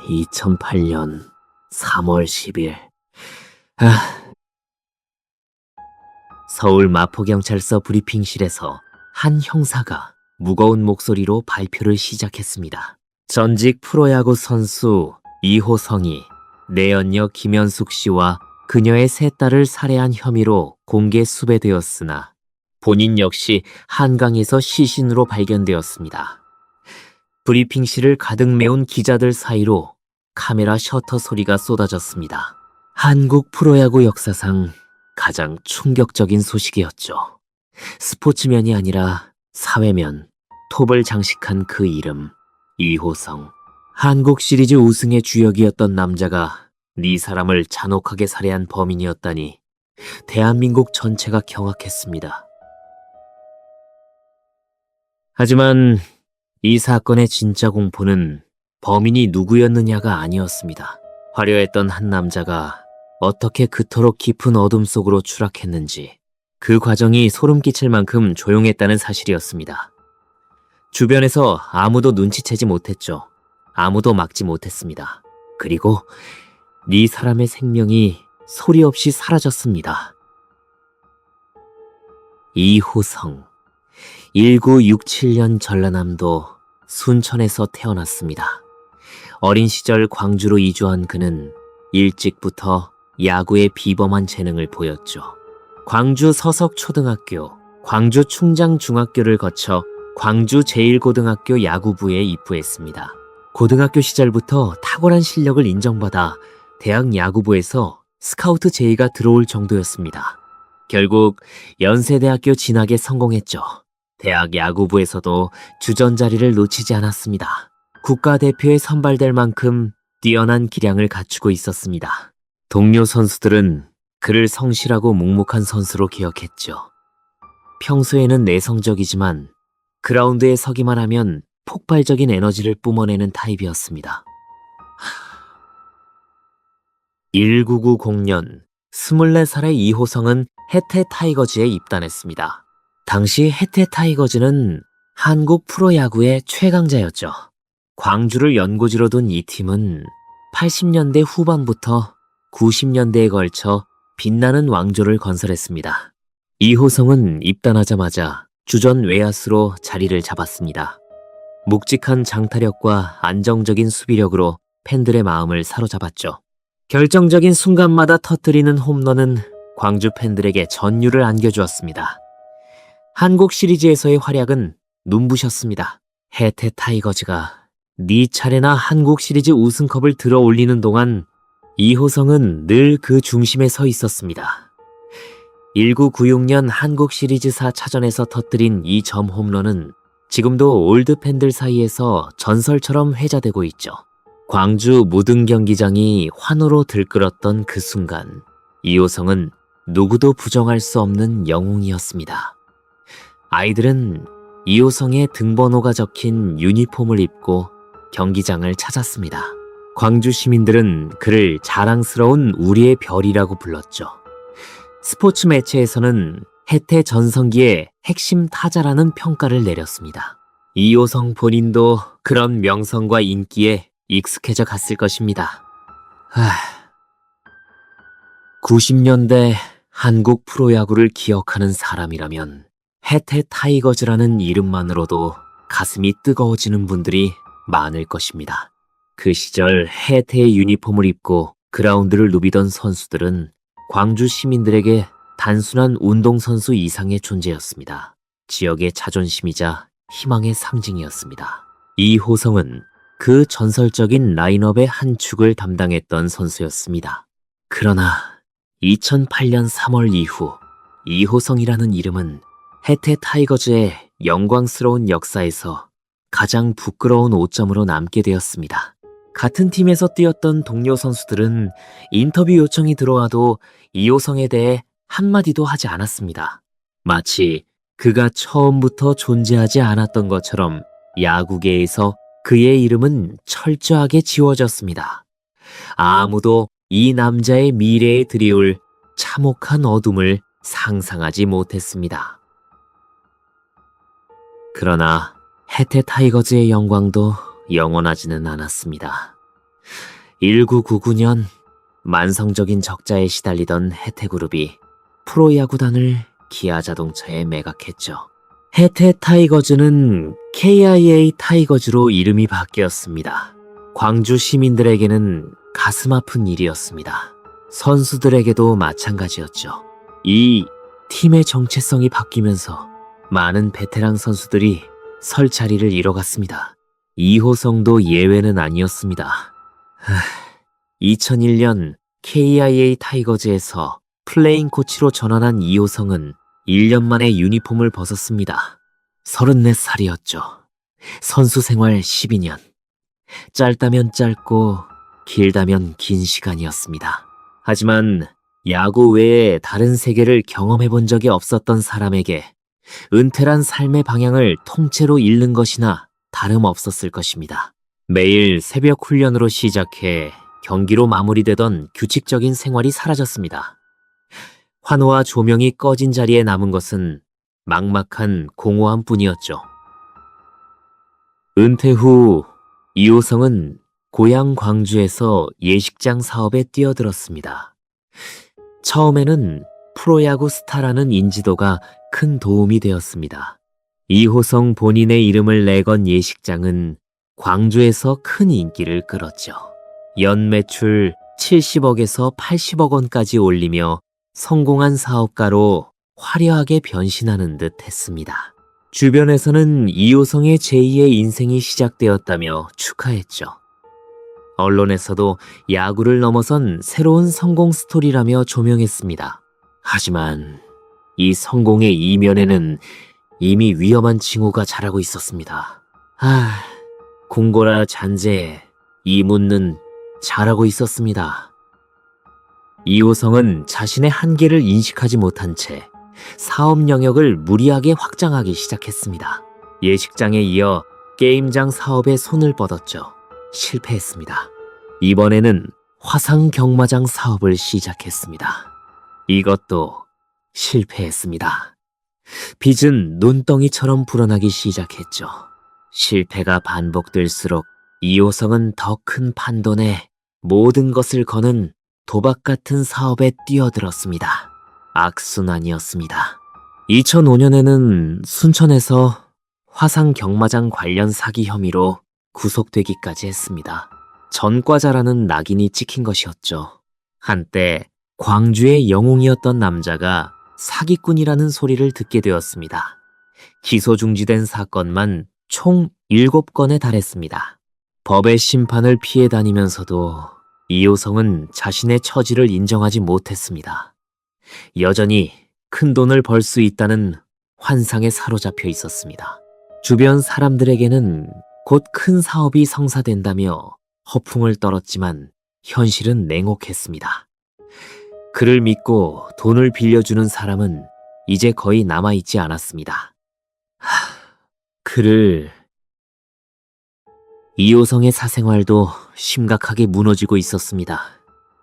2008년 3월 10일. 서울 마포경찰서 브리핑실에서 한 형사가 무거운 목소리로 발표를 시작했습니다. 전직 프로야구 선수 이호성이 내연녀 김현숙 씨와 그녀의 세 딸을 살해한 혐의로 공개 수배되었으나 본인 역시 한강에서 시신으로 발견되었습니다. 브리핑실을 가득 메운 기자들 사이로 카메라 셔터 소리가 쏟아졌습니다. 한국 프로야구 역사상 가장 충격적인 소식이었죠. 스포츠면이 아니라 사회면, 톱을 장식한 그 이름, 이호성. 한국 시리즈 우승의 주역이었던 남자가 네 사람을 잔혹하게 살해한 범인이었다니 대한민국 전체가 경악했습니다. 하지만 이 사건의 진짜 공포는 범인이 누구였느냐가 아니었습니다. 화려했던 한 남자가 어떻게 그토록 깊은 어둠 속으로 추락했는지 그 과정이 소름 끼칠 만큼 조용했다는 사실이었습니다. 주변에서 아무도 눈치채지 못했죠. 아무도 막지 못했습니다. 그리고 네 사람의 생명이 소리 없이 사라졌습니다. 이호성. 1967년 전라남도 순천에서 태어났습니다. 어린 시절 광주로 이주한 그는 일찍부터 야구에 비범한 재능을 보였죠. 광주 서석초등학교, 광주 충장중학교를 거쳐 광주 제1고등학교 야구부에 입부했습니다. 고등학교 시절부터 탁월한 실력을 인정받아 대학 야구부에서 스카우트 제의가 들어올 정도였습니다. 결국 연세대학교 진학에 성공했죠. 대학 야구부에서도 주전 자리를 놓치지 않았습니다. 국가대표에 선발될 만큼 뛰어난 기량을 갖추고 있었습니다. 동료 선수들은 그를 성실하고 묵묵한 선수로 기억했죠. 평소에는 내성적이지만 그라운드에 서기만 하면 폭발적인 에너지를 뿜어내는 타입이었습니다. 1990년 24살의 이호성은 해태 타이거즈에 입단했습니다. 당시 해태 타이거즈는 한국 프로야구의 최강자였죠. 광주를 연고지로 둔 이 팀은 80년대 후반부터 90년대에 걸쳐 빛나는 왕조를 건설했습니다. 이호성은 입단하자마자 주전 외야수로 자리를 잡았습니다. 묵직한 장타력과 안정적인 수비력으로 팬들의 마음을 사로잡았죠. 결정적인 순간마다 터뜨리는 홈런은 광주 팬들에게 전율을 안겨주었습니다. 한국 시리즈에서의 활약은 눈부셨습니다. 해태 타이거즈가 네 차례나 한국 시리즈 우승컵을 들어 올리는 동안 이호성은 늘 그 중심에 서 있었습니다. 1996년 한국 시리즈사 차전에서 터뜨린 이 점 홈런은 지금도 올드 팬들 사이에서 전설처럼 회자되고 있죠. 광주 무등 경기장이 환호로 들끓었던 그 순간, 이호성은 누구도 부정할 수 없는 영웅이었습니다. 아이들은 이호성의 등번호가 적힌 유니폼을 입고 경기장을 찾았습니다. 광주 시민들은 그를 자랑스러운 우리의 별이라고 불렀죠. 스포츠 매체에서는 해태 전성기의 핵심 타자라는 평가를 내렸습니다. 이호성 본인도 그런 명성과 인기에 익숙해져 갔을 것입니다. 90년대 한국 프로야구를 기억하는 사람이라면 해태 타이거즈라는 이름만으로도 가슴이 뜨거워지는 분들이 많을 것입니다. 그 시절 해태의 유니폼을 입고 그라운드를 누비던 선수들은 광주 시민들에게 단순한 운동선수 이상의 존재였습니다. 지역의 자존심이자 희망의 상징이었습니다. 이호성은 그 전설적인 라인업의 한 축을 담당했던 선수였습니다. 그러나 2008년 3월 이후 이호성이라는 이름은 해태 타이거즈의 영광스러운 역사에서 가장 부끄러운 오점으로 남게 되었습니다. 같은 팀에서 뛰었던 동료 선수들은 인터뷰 요청이 들어와도 이호성에 대해 한마디도 하지 않았습니다. 마치 그가 처음부터 존재하지 않았던 것처럼 야구계에서 그의 이름은 철저하게 지워졌습니다. 아무도 이 남자의 미래에 드리울 참혹한 어둠을 상상하지 못했습니다. 그러나 해태 타이거즈의 영광도 영원하지는 않았습니다. 1999년 만성적인 적자에 시달리던 해태그룹이 프로야구단을 기아자동차에 매각했죠. 해태 타이거즈는 KIA 타이거즈로 이름이 바뀌었습니다. 광주 시민들에게는 가슴 아픈 일이었습니다. 선수들에게도 마찬가지였죠. 이 팀의 정체성이 바뀌면서 많은 베테랑 선수들이 설 자리를 잃어갔습니다. 이호성도 예외는 아니었습니다. 2001년 KIA 타이거즈에서 플레잉 코치로 전환한 이호성은 1년 만에 유니폼을 벗었습니다. 34살이었죠. 선수 생활 12년. 짧다면 짧고 길다면 긴 시간이었습니다. 하지만 야구 외에 다른 세계를 경험해 본 적이 없었던 사람에게 은퇴란 삶의 방향을 통째로 잃는 것이나 다름없었을 것입니다. 매일 새벽 훈련으로 시작해 경기로 마무리되던 규칙적인 생활이 사라졌습니다. 환호와 조명이 꺼진 자리에 남은 것은 막막한 공허함 뿐이었죠. 은퇴 후 이호성은 고향 광주에서 예식장 사업에 뛰어들었습니다. 처음에는 프로야구 스타라는 인지도가 큰 도움이 되었습니다. 이호성 본인의 이름을 내건 예식장은 광주에서 큰 인기를 끌었죠. 연 매출 70억에서 80억 원까지 올리며 성공한 사업가로 화려하게 변신하는 듯 했습니다. 주변에서는 이호성의 제2의 인생이 시작되었다며 축하했죠. 언론에서도 야구를 넘어선 새로운 성공 스토리라며 조명했습니다. 하지만 이 성공의 이면에는 이미 위험한 징후가 자라고 있었습니다. 공고라 잔재, 이문는 잘하고 있었습니다. 이호성은 자신의 한계를 인식하지 못한 채 사업 영역을 무리하게 확장하기 시작했습니다. 예식장에 이어 게임장 사업에 손을 뻗었죠. 실패했습니다. 이번에는 화상 경마장 사업을 시작했습니다. 이것도 실패했습니다. 빚은 눈덩이처럼 불어나기 시작했죠. 실패가 반복될수록 이호성은 더 큰 판돈에 모든 것을 거는 도박 같은 사업에 뛰어들었습니다. 악순환이었습니다. 2005년에는 순천에서 화상 경마장 관련 사기 혐의로 구속되기까지 했습니다. 전과자라는 낙인이 찍힌 것이었죠. 한때 광주의 영웅이었던 남자가 사기꾼이라는 소리를 듣게 되었습니다. 기소 중지된 사건만 총 7건에 달했습니다. 법의 심판을 피해 다니면서도 이호성은 자신의 처지를 인정하지 못했습니다. 여전히 큰 돈을 벌 수 있다는 환상에 사로잡혀 있었습니다. 주변 사람들에게는 곧 큰 사업이 성사된다며 허풍을 떨었지만 현실은 냉혹했습니다. 그를 믿고 돈을 빌려주는 사람은 이제 거의 남아있지 않았습니다. 이호성의 사생활도 심각하게 무너지고 있었습니다.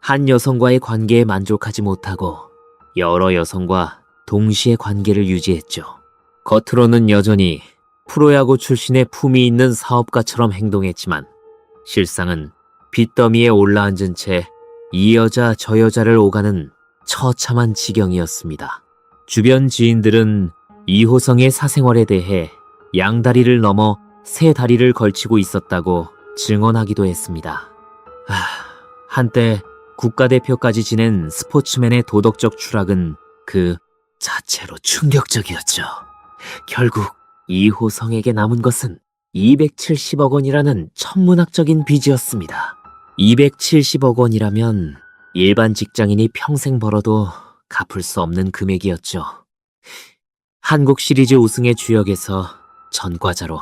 한 여성과의 관계에 만족하지 못하고 여러 여성과 동시에 관계를 유지했죠. 겉으로는 여전히 프로야구 출신의 품이 있는 사업가처럼 행동했지만 실상은 빚더미에 올라앉은 채 이 여자 저 여자를 오가는 처참한 지경이었습니다. 주변 지인들은 이호성의 사생활에 대해 양다리를 넘어 세 다리를 걸치고 있었다고 증언하기도 했습니다. 한때 국가대표까지 지낸 스포츠맨의 도덕적 추락은 그 자체로 충격적이었죠. 결국 이호성에게 남은 것은 270억 원이라는 천문학적인 빚이었습니다. 270억 원이라면 일반 직장인이 평생 벌어도 갚을 수 없는 금액이었죠. 한국 시리즈 우승의 주역에서 전과자로,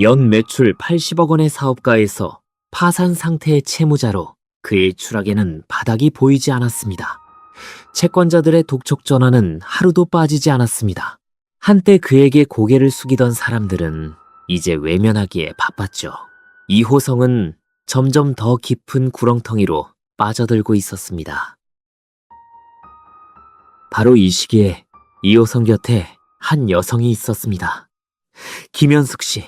연 매출 80억 원의 사업가에서 파산 상태의 채무자로 그의 추락에는 바닥이 보이지 않았습니다. 채권자들의 독촉 전화는 하루도 빠지지 않았습니다. 한때 그에게 고개를 숙이던 사람들은 이제 외면하기에 바빴죠. 이호성은 점점 더 깊은 구렁텅이로 빠져들고 있었습니다. 바로 이 시기에 이호성 곁에 한 여성이 있었습니다. 김현숙 씨.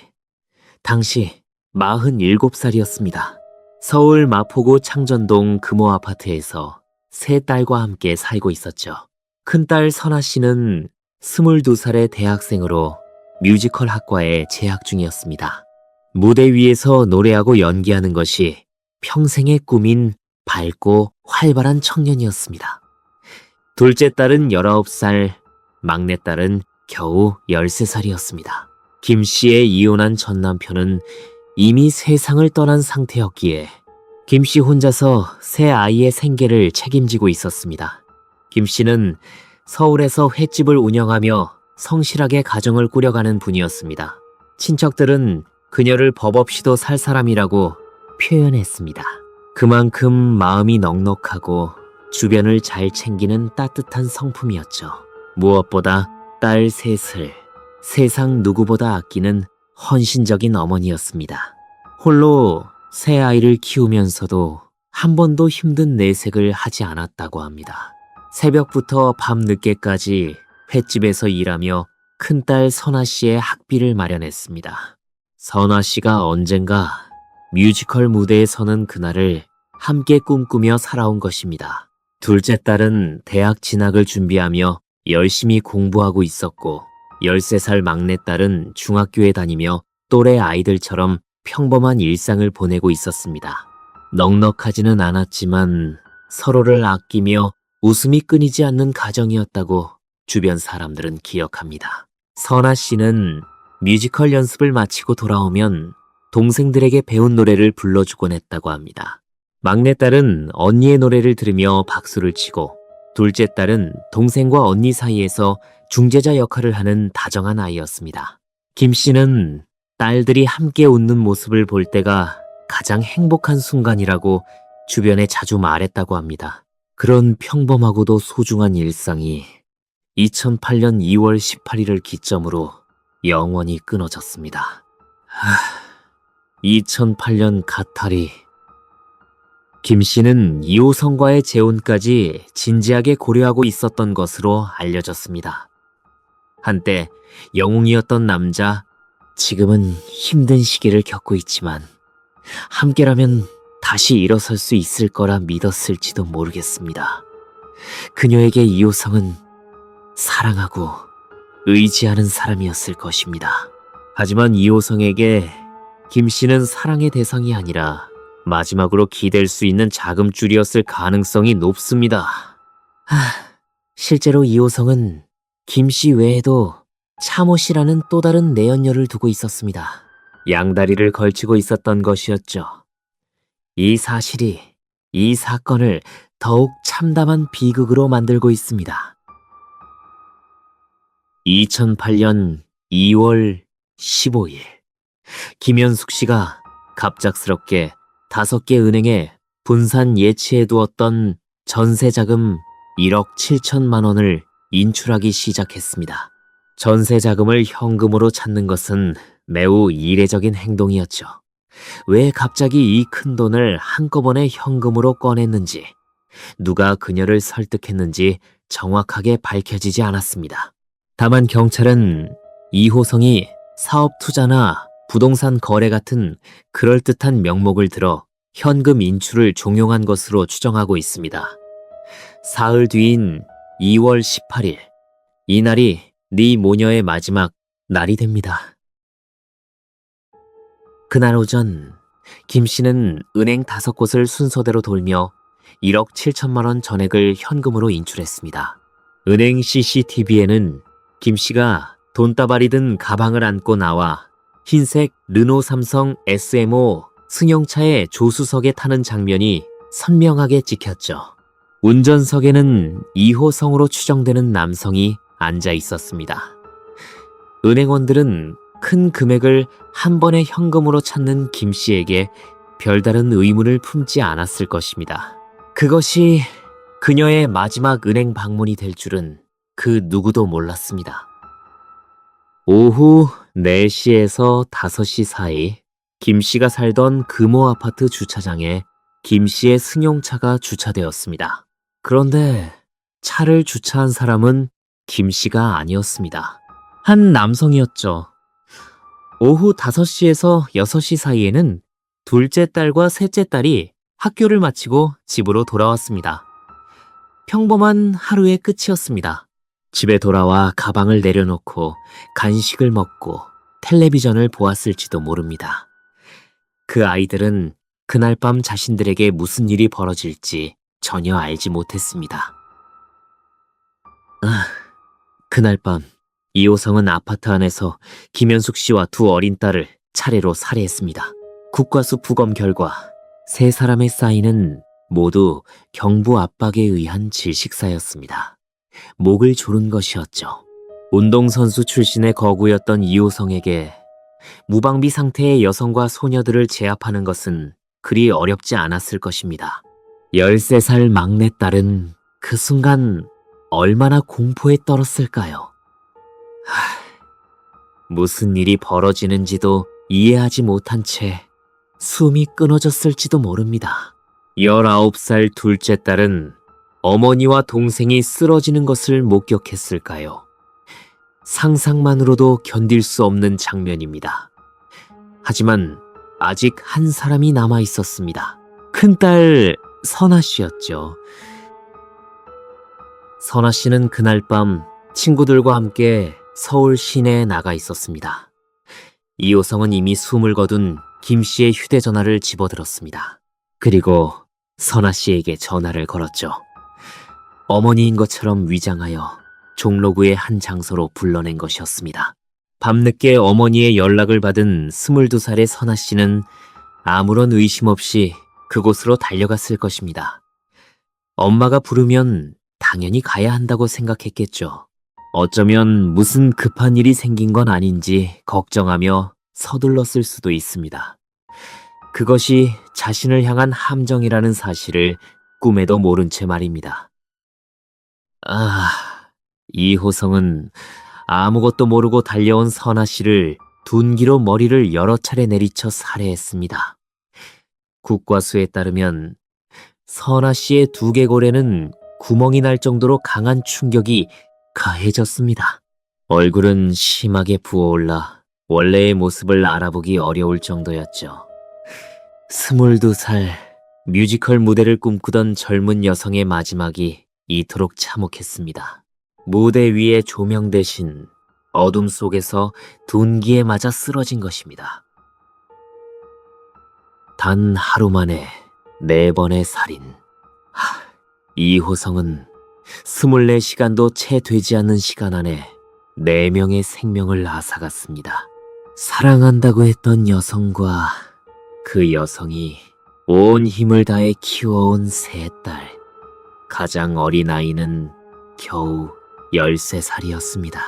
당시 47살이었습니다. 서울 마포구 창전동 금호 아파트에서 세 딸과 함께 살고 있었죠. 큰딸 선아 씨는 22살의 대학생으로 뮤지컬 학과에 재학 중이었습니다. 무대 위에서 노래하고 연기하는 것이 평생의 꿈인 밝고 활발한 청년이었습니다. 둘째 딸은 19살, 막내 딸은 겨우 13살이었습니다. 김 씨의 이혼한 전 남편은 이미 세상을 떠난 상태였기에 김 씨 혼자서 새 아이의 생계를 책임지고 있었습니다. 김 씨는 서울에서 횟집을 운영하며 성실하게 가정을 꾸려가는 분이었습니다. 친척들은 그녀를 법 없이도 살 사람이라고 표현했습니다. 그만큼 마음이 넉넉하고 주변을 잘 챙기는 따뜻한 성품이었죠. 무엇보다 딸 셋을 세상 누구보다 아끼는 헌신적인 어머니였습니다. 홀로 새 아이를 키우면서도 한 번도 힘든 내색을 하지 않았다고 합니다. 새벽부터 밤 늦게까지 횟집에서 일하며 큰딸 선아 씨의 학비를 마련했습니다. 선아 씨가 언젠가 뮤지컬 무대에 서는 그날을 함께 꿈꾸며 살아온 것입니다. 둘째 딸은 대학 진학을 준비하며 열심히 공부하고 있었고 13살 막내 딸은 중학교에 다니며 또래 아이들처럼 평범한 일상을 보내고 있었습니다. 넉넉하지는 않았지만 서로를 아끼며 웃음이 끊이지 않는 가정이었다고 주변 사람들은 기억합니다. 선아 씨는 뮤지컬 연습을 마치고 돌아오면 동생들에게 배운 노래를 불러주곤 했다고 합니다. 막내 딸은 언니의 노래를 들으며 박수를 치고 둘째 딸은 동생과 언니 사이에서 중재자 역할을 하는 다정한 아이였습니다. 김 씨는 딸들이 함께 웃는 모습을 볼 때가 가장 행복한 순간이라고 주변에 자주 말했다고 합니다. 그런 평범하고도 소중한 일상이 2008년 2월 18일을 기점으로 영원히 끊어졌습니다. 2008년 가타리. 김 씨는 2호성과의 재혼까지 진지하게 고려하고 있었던 것으로 알려졌습니다. 한때 영웅이었던 남자, 지금은 힘든 시기를 겪고 있지만 함께라면 다시 일어설 수 있을 거라 믿었을지도 모르겠습니다. 그녀에게 2호성은 사랑하고 의지하는 사람이었을 것입니다. 하지만 2호성에게 김 씨는 사랑의 대상이 아니라 마지막으로 기댈 수 있는 자금줄이었을 가능성이 높습니다. 실제로 2호성은 김 씨 외에도 차모 씨라는 또 다른 내연녀를 두고 있었습니다. 양다리를 걸치고 있었던 것이었죠. 이 사실이 이 사건을 더욱 참담한 비극으로 만들고 있습니다. 2008년 2월 15일, 김현숙 씨가 갑작스럽게 5개 은행에 분산 예치해두었던 전세자금 1억 7천만 원을 인출하기 시작했습니다. 전세자금을 현금으로 찾는 것은 매우 이례적인 행동이었죠. 왜 갑자기 이 큰 돈을 한꺼번에 현금으로 꺼냈는지, 누가 그녀를 설득했는지 정확하게 밝혀지지 않았습니다. 다만 경찰은 이호성이 사업 투자나 부동산 거래 같은 그럴듯한 명목을 들어 현금 인출을 종용한 것으로 추정하고 있습니다. 사흘 뒤인 2월 18일, 이날이 네 모녀의 마지막 날이 됩니다. 그날 오전, 김 씨는 은행 5곳을 순서대로 돌며 1억 7천만 원 전액을 현금으로 인출했습니다. 은행 CCTV에는 김 씨가 돈다발이 든 가방을 안고 나와 흰색 르노 삼성 SMO 승용차의 조수석에 타는 장면이 선명하게 찍혔죠. 운전석에는 2호성으로 추정되는 남성이 앉아 있었습니다. 은행원들은 큰 금액을 한 번에 현금으로 찾는 김 씨에게 별다른 의문을 품지 않았을 것입니다. 그것이 그녀의 마지막 은행 방문이 될 줄은 그 누구도 몰랐습니다. 오후 4시에서 5시 사이 김 씨가 살던 금호 아파트 주차장에 김 씨의 승용차가 주차되었습니다. 그런데 차를 주차한 사람은 김 씨가 아니었습니다. 한 남성이었죠. 오후 5시에서 6시 사이에는 둘째 딸과 셋째 딸이 학교를 마치고 집으로 돌아왔습니다. 평범한 하루의 끝이었습니다. 집에 돌아와 가방을 내려놓고 간식을 먹고 텔레비전을 보았을지도 모릅니다. 그 아이들은 그날 밤 자신들에게 무슨 일이 벌어질지 전혀 알지 못했습니다. 그날 밤 이호성은 아파트 안에서 김현숙 씨와 두 어린 딸을 차례로 살해했습니다. 국과수 부검 결과 세 사람의 사인은 모두 경부 압박에 의한 질식사였습니다. 목을 조른 것이었죠. 운동선수 출신의 거구였던 이호성에게 무방비 상태의 여성과 소녀들을 제압하는 것은 그리 어렵지 않았을 것입니다. 13살 막내딸은 그 순간 얼마나 공포에 떨었을까요? 무슨 일이 벌어지는지도 이해하지 못한 채 숨이 끊어졌을지도 모릅니다. 19살 둘째 딸은 어머니와 동생이 쓰러지는 것을 목격했을까요? 상상만으로도 견딜 수 없는 장면입니다. 하지만 아직 한 사람이 남아 있었습니다. 큰딸 선아 씨였죠. 선아 씨는 그날 밤 친구들과 함께 서울 시내에 나가 있었습니다. 이호성은 이미 숨을 거둔 김 씨의 휴대전화를 집어들었습니다. 그리고 선아 씨에게 전화를 걸었죠. 어머니인 것처럼 위장하여 종로구의 한 장소로 불러낸 것이었습니다. 밤늦게 어머니의 연락을 받은 22살의 선아 씨는 아무런 의심 없이 그곳으로 달려갔을 것입니다. 엄마가 부르면 당연히 가야 한다고 생각했겠죠. 어쩌면 무슨 급한 일이 생긴 건 아닌지 걱정하며 서둘렀을 수도 있습니다. 그것이 자신을 향한 함정이라는 사실을 꿈에도 모른 채 말입니다. 이호성은 아무것도 모르고 달려온 선아 씨를 둔기로 머리를 여러 차례 내리쳐 살해했습니다. 국과수에 따르면 선아 씨의 두개골에는 구멍이 날 정도로 강한 충격이 가해졌습니다. 얼굴은 심하게 부어올라 원래의 모습을 알아보기 어려울 정도였죠. 22살 뮤지컬 무대를 꿈꾸던 젊은 여성의 마지막이 이토록 참혹했습니다. 무대 위의 조명 대신 어둠 속에서 둔기에 맞아 쓰러진 것입니다. 단 하루 만에 4번의 살인. 이호성은 24시간도 채 되지 않는 시간 안에 4명의 생명을 앗아갔습니다. 사랑한다고 했던 여성과 그 여성이 온 힘을 다해 키워온 3딸. 가장 어린 아이는 겨우 13살이었습니다.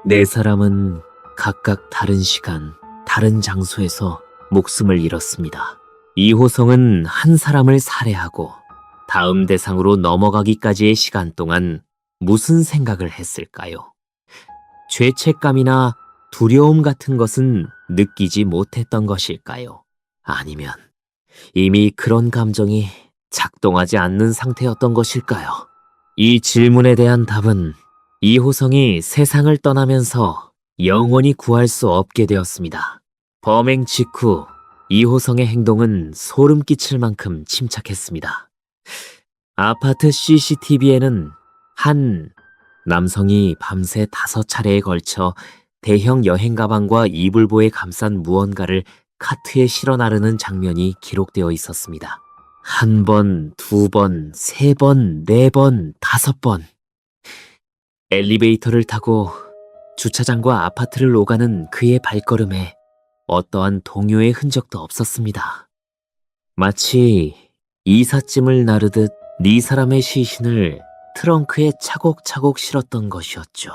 4사람은 각각 다른 시간, 다른 장소에서 목숨을 잃었습니다. 이호성은 한 사람을 살해하고 다음 대상으로 넘어가기까지의 시간 동안 무슨 생각을 했을까요? 죄책감이나 두려움 같은 것은 느끼지 못했던 것일까요? 아니면 이미 그런 감정이 작동하지 않는 상태였던 것일까요? 이 질문에 대한 답은 이호성이 세상을 떠나면서 영원히 구할 수 없게 되었습니다. 범행 직후 이호성의 행동은 소름 끼칠 만큼 침착했습니다. 아파트 CCTV에는 한 남성이 밤새 5차례에 걸쳐 대형 여행 가방과 이불보에 감싼 무언가를 카트에 실어 나르는 장면이 기록되어 있었습니다. 1번, 2번, 3번, 4번, 5번. 엘리베이터를 타고 주차장과 아파트를 오가는 그의 발걸음에 어떠한 동요의 흔적도 없었습니다. 마치 이삿짐을 나르듯 4사람의 시신을 트렁크에 차곡차곡 실었던 것이었죠.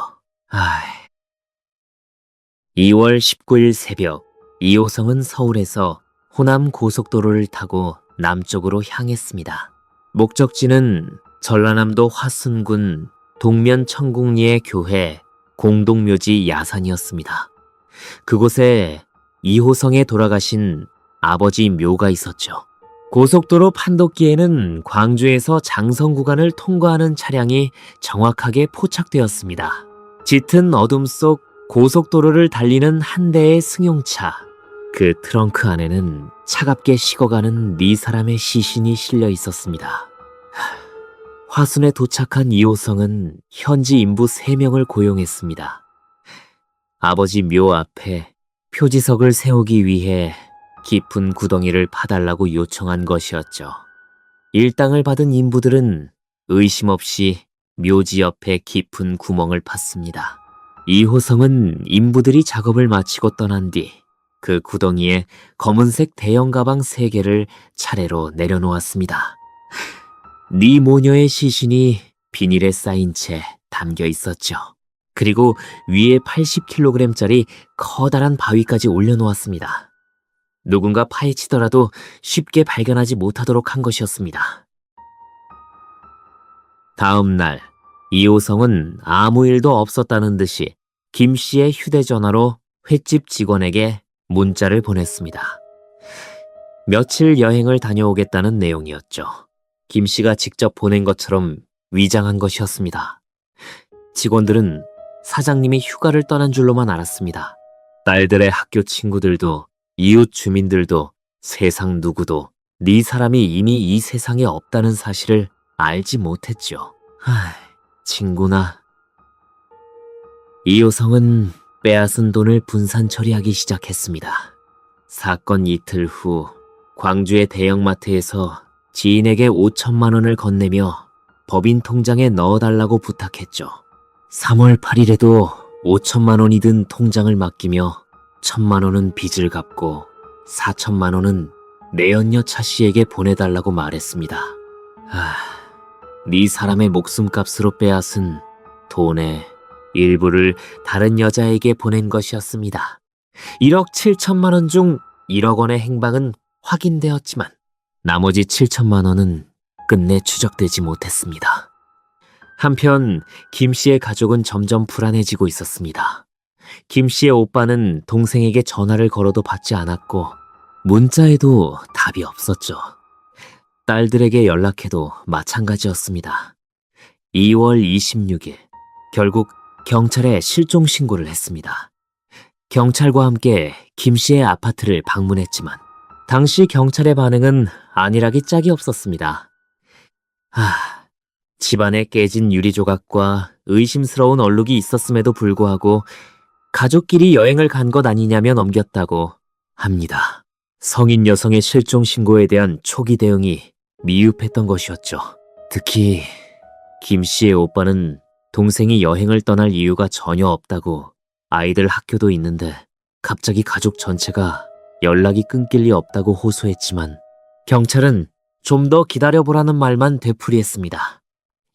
2월 19일 새벽, 이호성은 서울에서 호남 고속도로를 타고 남쪽으로 향했습니다. 목적지는 전라남도 화순군 동면 청국리의 교회 공동묘지 야산이었습니다. 그곳에 이호성에 돌아가신 아버지 묘가 있었죠. 고속도로 판독기에는 광주에서 장성 구간을 통과하는 차량이 정확하게 포착되었습니다. 짙은 어둠 속 고속도로를 달리는 한 대의 승용차. 그 트렁크 안에는 차갑게 식어가는 네 사람의 시신이 실려 있었습니다. 화순에 도착한 이호성은 현지 인부 3명을 고용했습니다. 아버지 묘 앞에 표지석을 세우기 위해 깊은 구덩이를 파달라고 요청한 것이었죠. 일당을 받은 인부들은 의심 없이 묘지 옆에 깊은 구멍을 팠습니다. 이호성은 인부들이 작업을 마치고 떠난 뒤 그 구덩이에 검은색 대형 가방 3개를 차례로 내려놓았습니다. 네 모녀의 시신이 비닐에 쌓인 채 담겨 있었죠. 그리고 위에 80kg짜리 커다란 바위까지 올려놓았습니다. 누군가 파헤치더라도 쉽게 발견하지 못하도록 한 것이었습니다. 다음 날 이호성은 아무 일도 없었다는 듯이 김 씨의 휴대전화로 횟집 직원에게 문자를 보냈습니다. 며칠 여행을 다녀오겠다는 내용이었죠. 김 씨가 직접 보낸 것처럼 위장한 것이었습니다. 직원들은 사장님이 휴가를 떠난 줄로만 알았습니다. 딸들의 학교 친구들도 이웃 주민들도 세상 누구도 네 사람이 이미 이 세상에 없다는 사실을 알지 못했죠. 친구나. 이호성은 빼앗은 돈을 분산 처리하기 시작했습니다. 사건 이틀 후 광주의 대형마트에서 지인에게 5천만 원을 건네며 법인 통장에 넣어달라고 부탁했죠. 3월 8일에도 5천만 원이 든 통장을 맡기며 1,000만 원은 빚을 갚고 4천만 원은 내연녀 차 씨에게 보내달라고 말했습니다. 네 사람의 목숨값으로 빼앗은 돈의 일부를 다른 여자에게 보낸 것이었습니다. 1억 7천만 원 중 1억 원의 행방은 확인되었지만 나머지 7천만 원은 끝내 추적되지 못했습니다. 한편 김 씨의 가족은 점점 불안해지고 있었습니다. 김 씨의 오빠는 동생에게 전화를 걸어도 받지 않았고 문자에도 답이 없었죠. 딸들에게 연락해도 마찬가지였습니다. 2월 26일 결국 경찰에 실종 신고를 했습니다. 경찰과 함께 김 씨의 아파트를 방문했지만 당시 경찰의 반응은 안일하기 짝이 없었습니다. 집안에 깨진 유리 조각과 의심스러운 얼룩이 있었음에도 불구하고 가족끼리 여행을 간 것 아니냐며 넘겼다고 합니다. 성인 여성의 실종 신고에 대한 초기 대응이 미흡했던 것이었죠. 특히 김 씨의 오빠는 동생이 여행을 떠날 이유가 전혀 없다고 아이들 학교도 있는데 갑자기 가족 전체가 연락이 끊길 리 없다고 호소했지만 경찰은 좀 더 기다려보라는 말만 되풀이했습니다.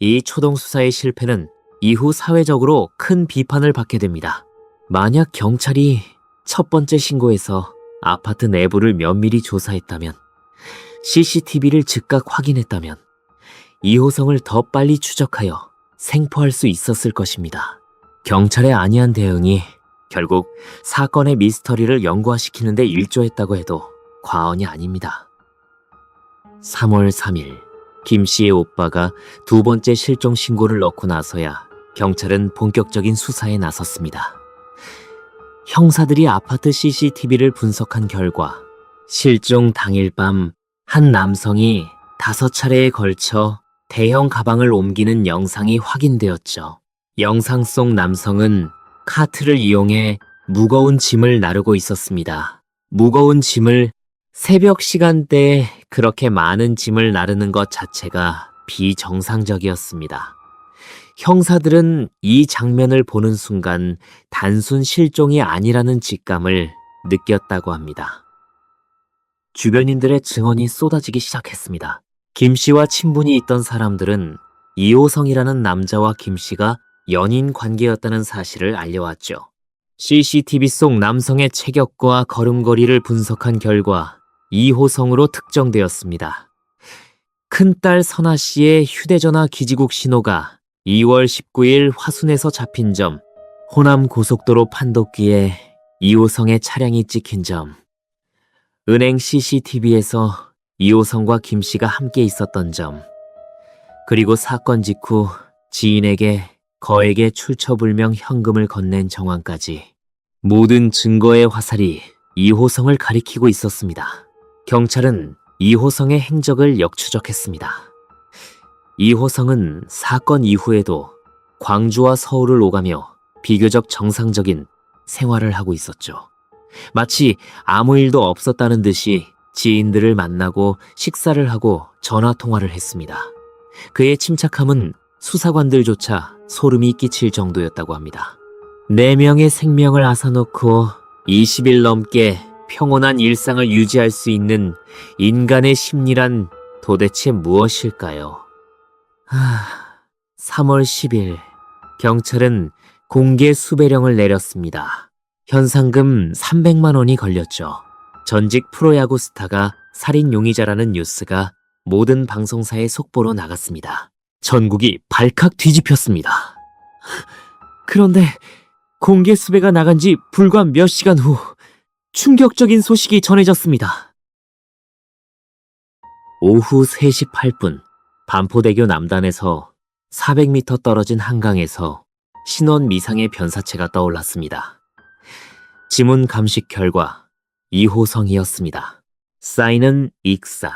이 초동수사의 실패는 이후 사회적으로 큰 비판을 받게 됩니다. 만약 경찰이 첫 번째 신고에서 아파트 내부를 면밀히 조사했다면, CCTV를 즉각 확인했다면 이호성을 더 빨리 추적하여 생포할 수 있었을 것입니다. 경찰의 안이한 대응이 결국 사건의 미스터리를 연구화시키는 데 일조했다고 해도 과언이 아닙니다. 3월 3일 김 씨의 오빠가 두 번째 실종 신고를 넣고 나서야 경찰은 본격적인 수사에 나섰습니다. 형사들이 아파트 CCTV를 분석한 결과 실종 당일 밤 한 남성이 5차례에 걸쳐 대형 가방을 옮기는 영상이 확인되었죠. 영상 속 남성은 카트를 이용해 무거운 짐을 나르고 있었습니다. 무거운 짐을 새벽 시간대에 그렇게 많은 짐을 나르는 것 자체가 비정상적이었습니다. 형사들은 이 장면을 보는 순간 단순 실종이 아니라는 직감을 느꼈다고 합니다. 주변인들의 증언이 쏟아지기 시작했습니다. 김 씨와 친분이 있던 사람들은 이호성이라는 남자와 김 씨가 연인 관계였다는 사실을 알려왔죠. CCTV 속 남성의 체격과 걸음걸이를 분석한 결과 이호성으로 특정되었습니다. 큰딸 선아 씨의 휴대전화 기지국 신호가 2월 19일 화순에서 잡힌 점, 호남 고속도로 판독기에 이호성의 차량이 찍힌 점, 은행 CCTV에서 이호성과 김 씨가 함께 있었던 점, 그리고 사건 직후 지인에게 거액의 출처불명 현금을 건넨 정황까지 모든 증거의 화살이 이호성을 가리키고 있었습니다. 경찰은 이호성의 행적을 역추적했습니다. 이호성은 사건 이후에도 광주와 서울을 오가며 비교적 정상적인 생활을 하고 있었죠. 마치 아무 일도 없었다는 듯이 지인들을 만나고 식사를 하고 전화통화를 했습니다. 그의 침착함은 수사관들조차 소름이 끼칠 정도였다고 합니다. 4명의 생명을 앗아놓고 20일 넘게 평온한 일상을 유지할 수 있는 인간의 심리란 도대체 무엇일까요? 3월 10일 경찰은 공개 수배령을 내렸습니다. 현상금 300만 원이 걸렸죠. 전직 프로야구 스타가 살인 용의자라는 뉴스가 모든 방송사의 속보로 나갔습니다. 전국이 발칵 뒤집혔습니다. 그런데 공개 수배가 나간 지 불과 몇 시간 후 충격적인 소식이 전해졌습니다. 오후 3시 8분 반포대교 남단에서 400m 떨어진 한강에서 신원 미상의 변사체가 떠올랐습니다. 지문 감식 결과 이호성이었습니다. 사인은 익사.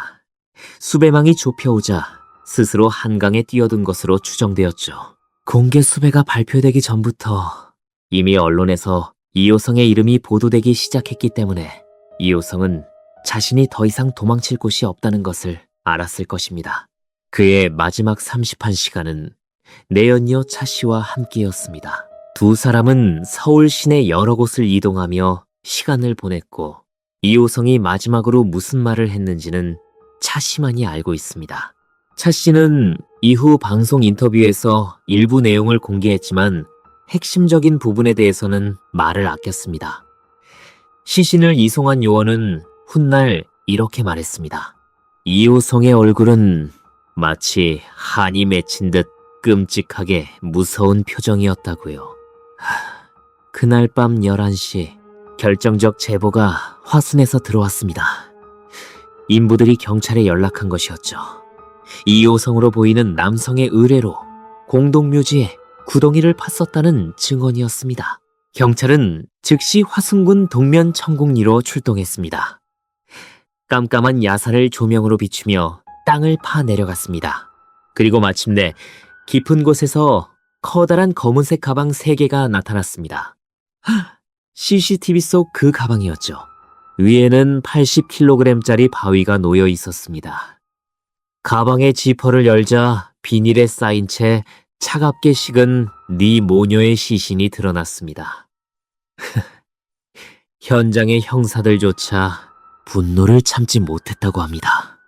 수배망이 좁혀오자 스스로 한강에 뛰어든 것으로 추정되었죠. 공개 수배가 발표되기 전부터 이미 언론에서 이호성의 이름이 보도되기 시작했기 때문에 이호성은 자신이 더 이상 도망칠 곳이 없다는 것을 알았을 것입니다. 그의 마지막 31시간은 내연녀 차 씨와 함께였습니다. 두 사람은 서울 시내 여러 곳을 이동하며 시간을 보냈고 이호성이 마지막으로 무슨 말을 했는지는 차 씨만이 알고 있습니다. 차 씨는 이후 방송 인터뷰에서 일부 내용을 공개했지만 핵심적인 부분에 대해서는 말을 아꼈습니다. 시신을 이송한 요원은 훗날 이렇게 말했습니다. 이호성의 얼굴은 마치 한이 맺힌 듯 끔찍하게 무서운 표정이었다고요. 그날 밤 11시 결정적 제보가 화순에서 들어왔습니다. 인부들이 경찰에 연락한 것이었죠. 이호성으로 보이는 남성의 의뢰로 공동묘지에 구덩이를 팠었다는 증언이었습니다. 경찰은 즉시 화순군 동면 청곡리로 출동했습니다. 깜깜한 야산을 조명으로 비추며 땅을 파 내려갔습니다. 그리고 마침내 깊은 곳에서 커다란 검은색 가방 3개가 나타났습니다. CCTV 속 그 가방이었죠. 위에는 80kg짜리 바위가 놓여 있었습니다. 가방의 지퍼를 열자 비닐에 쌓인 채 차갑게 식은 네 모녀의 시신이 드러났습니다. 현장의 형사들조차 분노를 참지 못했다고 합니다.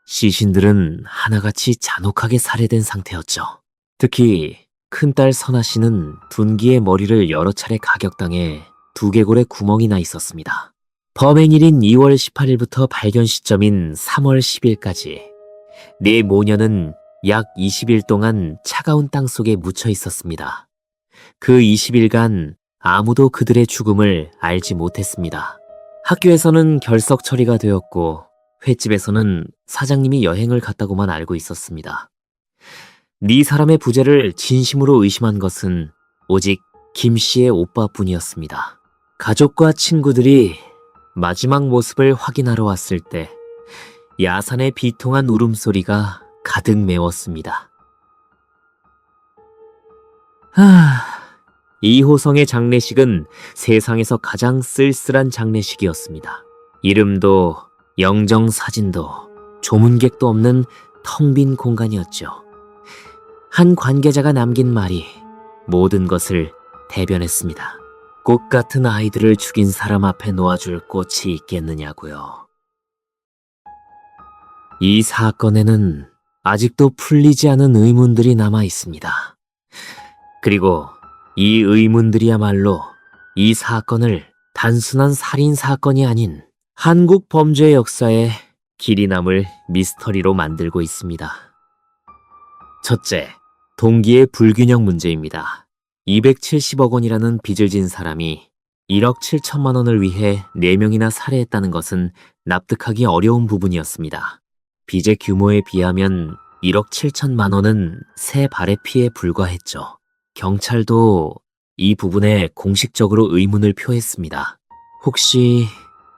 시신들은 하나같이 잔혹하게 살해된 상태였죠. 특히 큰딸 선아 씨는 둔기의 머리를 여러 차례 가격당해 두개골에 구멍이 나 있었습니다. 범행일인 2월 18일부터 발견 시점인 3월 10일까지 네 모녀는 약 20일 동안 차가운 땅 속에 묻혀 있었습니다. 그 20일간 아무도 그들의 죽음을 알지 못했습니다. 학교에서는 결석 처리가 되었고 횟집에서는 사장님이 여행을 갔다고만 알고 있었습니다. 네 사람의 부재를 진심으로 의심한 것은 오직 김 씨의 오빠뿐이었습니다. 가족과 친구들이 마지막 모습을 확인하러 왔을 때 야산의 비통한 울음소리가 가득 메웠습니다. 이호성의 장례식은 세상에서 가장 쓸쓸한 장례식이었습니다. 이름도 영정사진도 조문객도 없는 텅 빈 공간이었죠. 한 관계자가 남긴 말이 모든 것을 대변했습니다. 꽃 같은 아이들을 죽인 사람 앞에 놓아줄 꽃이 있겠느냐고요. 이 사건에는 아직도 풀리지 않은 의문들이 남아 있습니다. 그리고 이 의문들이야말로 이 사건을 단순한 살인 사건이 아닌 한국 범죄 역사에 길이 남을 미스터리로 만들고 있습니다. 첫째, 동기의 불균형 문제입니다. 270억 원이라는 빚을 진 사람이 1억 7천만 원을 위해 4명이나 살해했다는 것은 납득하기 어려운 부분이었습니다. 빚의 규모에 비하면 1억 7천만 원은 새 발의 피에 불과했죠. 경찰도 이 부분에 공식적으로 의문을 표했습니다. 혹시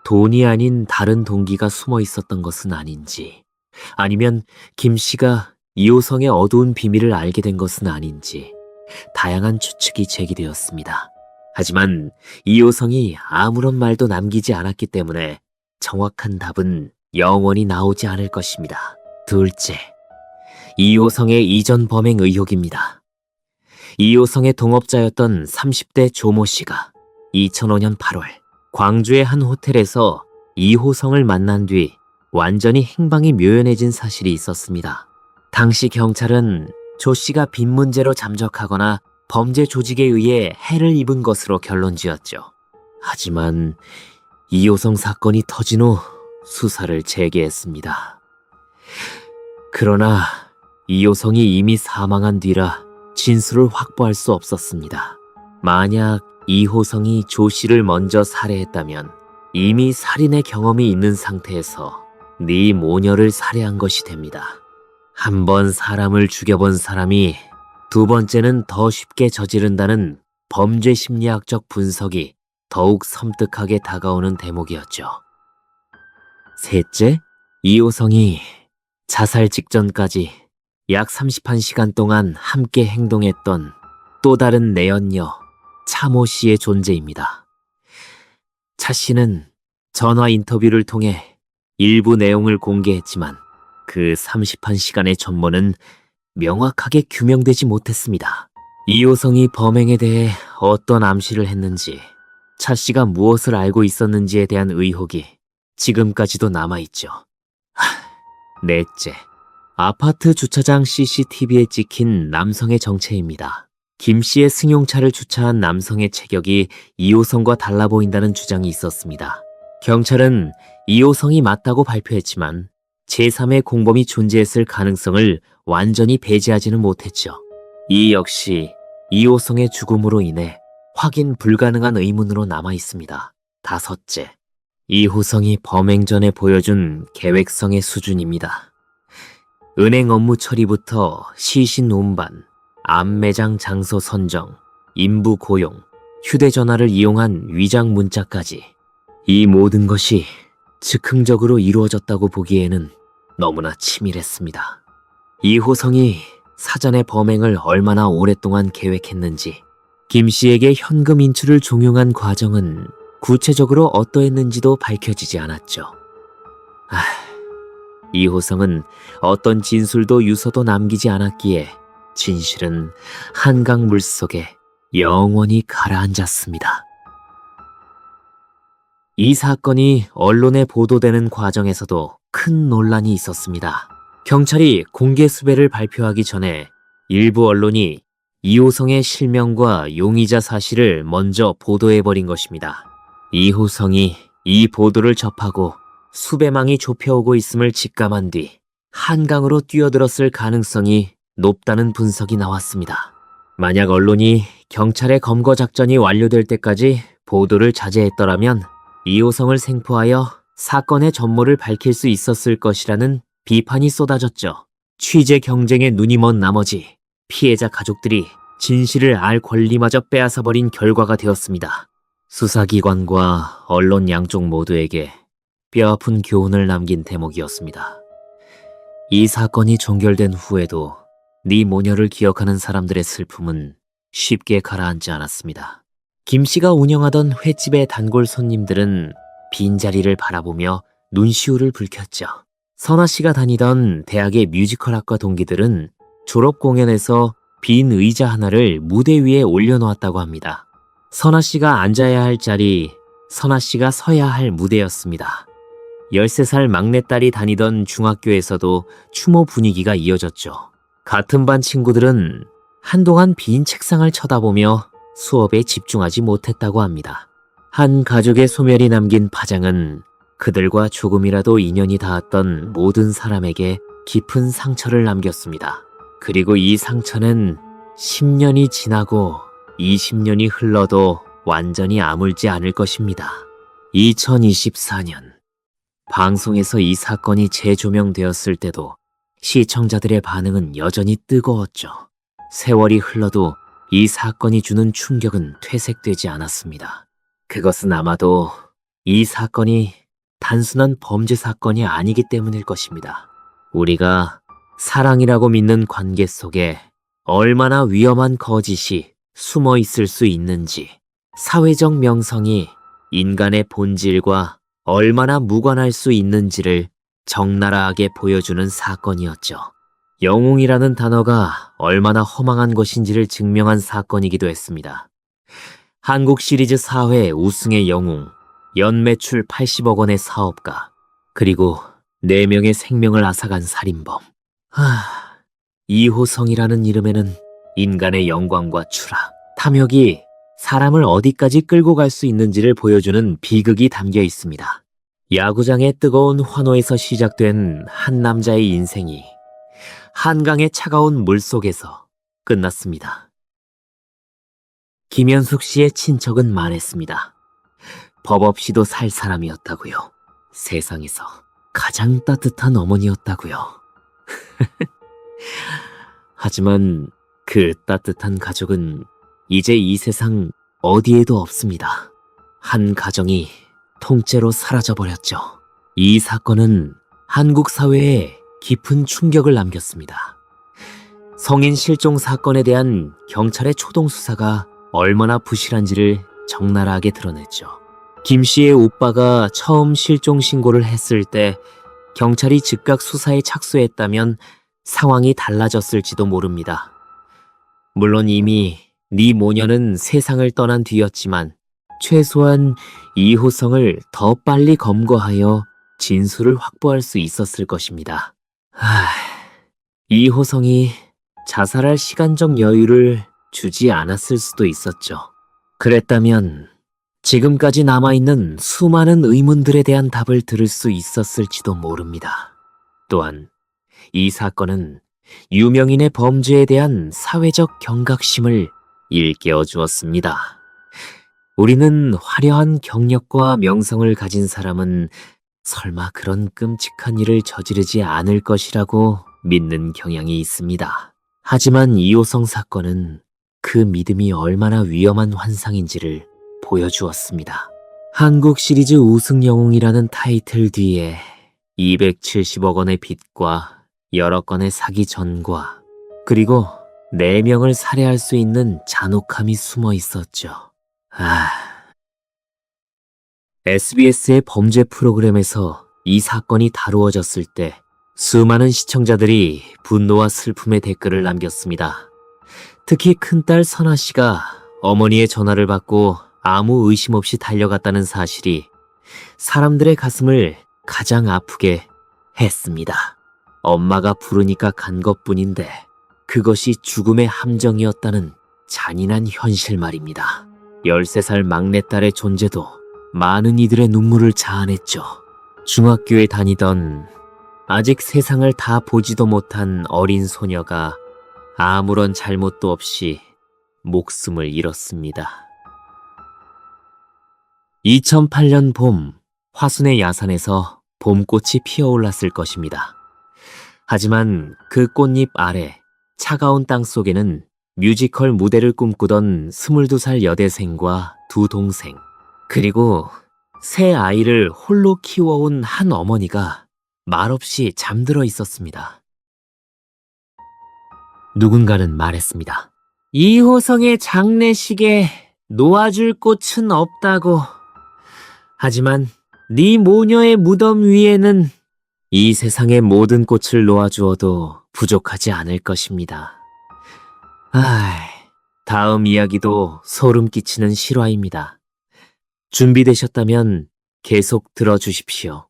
돈이 아닌 다른 동기가 숨어 있었던 것은 아닌지, 아니면 김 씨가 이호성의 어두운 비밀을 알게 된 것은 아닌지 다양한 추측이 제기되었습니다. 하지만 이호성이 아무런 말도 남기지 않았기 때문에 정확한 답은 영원히 나오지 않을 것입니다. 둘째, 이호성의 이전 범행 의혹입니다. 이호성의 동업자였던 30대 조모 씨가 2005년 8월 광주의 한 호텔에서 이호성을 만난 뒤 완전히 행방이 묘연해진 사실이 있었습니다. 당시 경찰은 조 씨가 빈 문제로 잠적하거나 범죄 조직에 의해 해를 입은 것으로 결론지었죠. 하지만 이호성 사건이 터진 후 수사를 재개했습니다. 그러나 이호성이 이미 사망한 뒤라 진술을 확보할 수 없었습니다. 만약 이호성이 조 씨를 먼저 살해했다면 이미 살인의 경험이 있는 상태에서 네 모녀를 살해한 것이 됩니다. 한 번 사람을 죽여본 사람이 두 번째는 더 쉽게 저지른다는 범죄 심리학적 분석이 더욱 섬뜩하게 다가오는 대목이었죠. 셋째, 이호성이 자살 직전까지 약 31시간 동안 함께 행동했던 또 다른 내연녀 차모 씨의 존재입니다. 차 씨는 전화 인터뷰를 통해 일부 내용을 공개했지만 그 31시간의 전모는 명확하게 규명되지 못했습니다. 이호성이 범행에 대해 어떤 암시를 했는지, 차 씨가 무엇을 알고 있었는지에 대한 의혹이 지금까지도 남아있죠. 넷째, 아파트 주차장 CCTV에 찍힌 남성의 정체입니다. 김 씨의 승용차를 주차한 남성의 체격이 이호성과 달라 보인다는 주장이 있었습니다. 경찰은 이호성이 맞다고 발표했지만 제3의 공범이 존재했을 가능성을 완전히 배제하지는 못했죠. 이 역시 이호성의 죽음으로 인해 확인 불가능한 의문으로 남아 있습니다. 다섯째, 이호성이 범행 전에 보여준 계획성의 수준입니다. 은행 업무 처리부터 시신 운반, 암매장 장소 선정, 인부 고용, 휴대전화를 이용한 위장 문자까지 이 모든 것이 즉흥적으로 이루어졌다고 보기에는 너무나 치밀했습니다. 이호성이 사전에 범행을 얼마나 오랫동안 계획했는지, 김 씨에게 현금 인출을 종용한 과정은 구체적으로 어떠했는지도 밝혀지지 않았죠. 이호성은 어떤 진술도 유서도 남기지 않았기에 진실은 한강 물속에 영원히 가라앉았습니다. 이 사건이 언론에 보도되는 과정에서도 큰 논란이 있었습니다. 경찰이 공개 수배를 발표하기 전에 일부 언론이 이호성의 실명과 용의자 사실을 먼저 보도해버린 것입니다. 이호성이 이 보도를 접하고 수배망이 좁혀오고 있음을 직감한 뒤 한강으로 뛰어들었을 가능성이 높다는 분석이 나왔습니다. 만약 언론이 경찰의 검거 작전이 완료될 때까지 보도를 자제했더라면 이호성을 생포하여 사건의 전모를 밝힐 수 있었을 것이라는 비판이 쏟아졌죠. 취재 경쟁에 눈이 먼 나머지 피해자 가족들이 진실을 알 권리마저 빼앗아버린 결과가 되었습니다. 수사기관과 언론 양쪽 모두에게 뼈아픈 교훈을 남긴 대목이었습니다. 이 사건이 종결된 후에도 네 모녀를 기억하는 사람들의 슬픔은 쉽게 가라앉지 않았습니다. 김 씨가 운영하던 횟집의 단골 손님들은 빈자리를 바라보며 눈시울을 붉혔죠. 선아 씨가 다니던 대학의 뮤지컬학과 동기들은 졸업 공연에서 빈 의자 하나를 무대 위에 올려놓았다고 합니다. 선아 씨가 앉아야 할 자리, 선아 씨가 서야 할 무대였습니다. 13살 막내딸이 다니던 중학교에서도 추모 분위기가 이어졌죠. 같은 반 친구들은 한동안 빈 책상을 쳐다보며 수업에 집중하지 못했다고 합니다. 한 가족의 소멸이 남긴 파장은 그들과 조금이라도 인연이 닿았던 모든 사람에게 깊은 상처를 남겼습니다. 그리고 이 상처는 10년이 지나고 20년이 흘러도 완전히 아물지 않을 것입니다. 2024년 방송에서 이 사건이 재조명되었을 때도 시청자들의 반응은 여전히 뜨거웠죠. 세월이 흘러도 이 사건이 주는 충격은 퇴색되지 않았습니다. 그것은 아마도 이 사건이 단순한 범죄 사건이 아니기 때문일 것입니다. 우리가 사랑이라고 믿는 관계 속에 얼마나 위험한 거짓이 숨어 있을 수 있는지, 사회적 명성이 인간의 본질과 얼마나 무관할 수 있는지를 적나라하게 보여주는 사건이었죠. 영웅이라는 단어가 얼마나 허망한 것인지를 증명한 사건이기도 했습니다. 한국 시리즈 4회 우승의 영웅, 연매출 80억 원의 사업가, 그리고 4명의 생명을 앗아간 살인범. 이호성이라는 이름에는 인간의 영광과 추락, 탐욕이 사람을 어디까지 끌고 갈 수 있는지를 보여주는 비극이 담겨 있습니다. 야구장의 뜨거운 환호에서 시작된 한 남자의 인생이 한강의 차가운 물속에서 끝났습니다. 김현숙 씨의 친척은 말했습니다. 법 없이도 살 사람이었다고요. 세상에서 가장 따뜻한 어머니였다고요. 하지만 그 따뜻한 가족은 이제 이 세상 어디에도 없습니다. 한 가정이 통째로 사라져버렸죠. 이 사건은 한국 사회에 깊은 충격을 남겼습니다. 성인 실종 사건에 대한 경찰의 초동 수사가 얼마나 부실한지를 적나라하게 드러냈죠. 김 씨의 오빠가 처음 실종 신고를 했을 때 경찰이 즉각 수사에 착수했다면 상황이 달라졌을지도 모릅니다. 물론 이미 네 모녀는 세상을 떠난 뒤였지만 최소한 이호성을 더 빨리 검거하여 진술을 확보할 수 있었을 것입니다. 이호성이 자살할 시간적 여유를 주지 않았을 수도 있었죠. 그랬다면 지금까지 남아있는 수많은 의문들에 대한 답을 들을 수 있었을지도 모릅니다. 또한 이 사건은 유명인의 범죄에 대한 사회적 경각심을 일깨워 주었습니다. 우리는 화려한 경력과 명성을 가진 사람은 설마 그런 끔찍한 일을 저지르지 않을 것이라고 믿는 경향이 있습니다. 하지만 이호성 사건은 그 믿음이 얼마나 위험한 환상인지를 보여주었습니다. 한국 시리즈 우승 영웅이라는 타이틀 뒤에 270억 원의 빚과 여러 건의 사기 전과 그리고 4명을 살해할 수 있는 잔혹함이 숨어 있었죠. SBS의 범죄 프로그램에서 이 사건이 다루어졌을 때 수많은 시청자들이 분노와 슬픔의 댓글을 남겼습니다. 특히 큰딸 선아 씨가 어머니의 전화를 받고 아무 의심 없이 달려갔다는 사실이 사람들의 가슴을 가장 아프게 했습니다. 엄마가 부르니까 간 것뿐인데 그것이 죽음의 함정이었다는 잔인한 현실 말입니다. 13살 막내딸의 존재도 많은 이들의 눈물을 자아냈죠. 중학교에 다니던 아직 세상을 다 보지도 못한 어린 소녀가 아무런 잘못도 없이 목숨을 잃었습니다. 2008년 봄, 화순의 야산에서 봄꽃이 피어올랐을 것입니다. 하지만 그 꽃잎 아래 차가운 땅 속에는 뮤지컬 무대를 꿈꾸던 22살 여대생과 2 동생, 그리고 새 아이를 홀로 키워온 한 어머니가 말없이 잠들어 있었습니다. 누군가는 말했습니다. 이호성의 장례식에 놓아줄 꽃은 없다고. 하지만 네 모녀의 무덤 위에는 이 세상의 모든 꽃을 놓아주어도 부족하지 않을 것입니다. 다음 이야기도 소름 끼치는 실화입니다. 준비되셨다면 계속 들어주십시오.